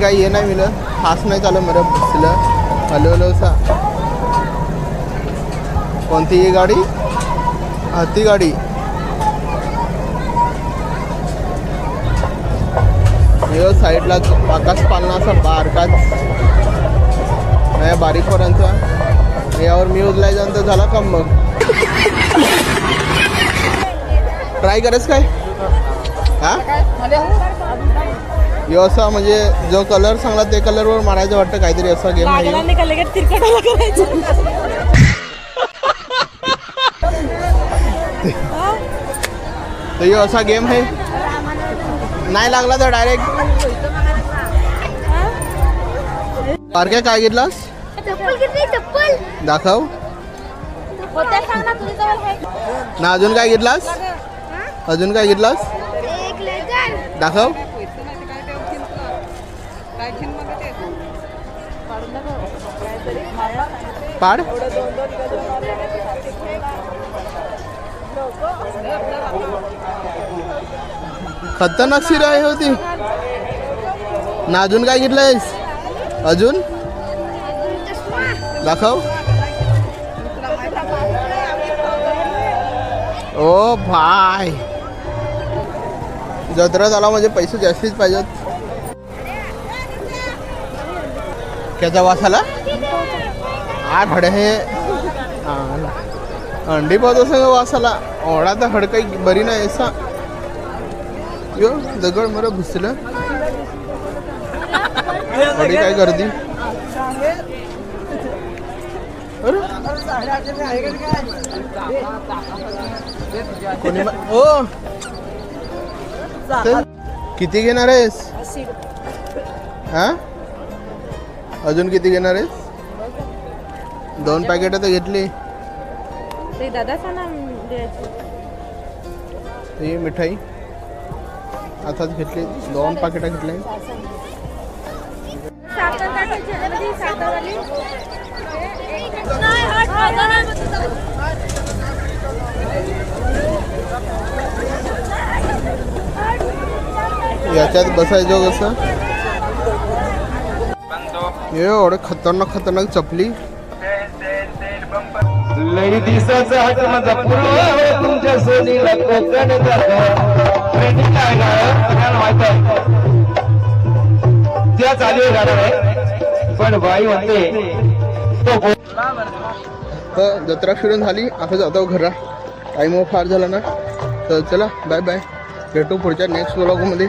काही ये नाही मिळलं खास नाही चालू मला बसलं हलवलं सा कोणती ही गाडी हाती गाडी साईडला आकाश पालनाचा बारकाच नाही बारीक पोरांचा यावर मी उचलायचं तर झाला काम मग ट्राय करायच काय हा असा म्हणजे जो कलर सांगला ते कलरवर मारायचं वाटतं काहीतरी असा गेम आहे असा गेम आहे नाही लागला तर डायरेक्ट पारख्या काय घेतलास दाखव ना अजून काय घेतलास अजून काय घेतलास दाखव पाड खतरनाक सिरा आहे होती ना अजून काय घेतलंयस अजून दाखव ओ भाई जत्रा झाला म्हणजे पैसे जास्तीच पाहिजेत त्याचा वास आला आठ हड हे अंडी पाहत असं वास आला ओढा तर हड काही बरी नाही असा यो दगड मर घुसलं बडी काय गर्दी कोणी ओ किती घेणार आहेस हा अजून किती घेणार आहेस 2 पॅकेट तर घेतली ही मिठाई आताच घेतली 2 पाकिटा घेतले याच्यात बसायचं कसं एवढे खतरनाक चपली लई दिसाचा हात माझा पुरवा तुमच्या सोनीला कोकण ट्रेनिंग आहे ना माहित आहे त्या चालू गाणं आहे पण बाई म्हणते तो जत्रा फिरून झाली आता जातो घरा टाइम फार झाला ना तर चला बाय बाय भेटू पुढच्या नेक्स्ट व्लॉगमध्ये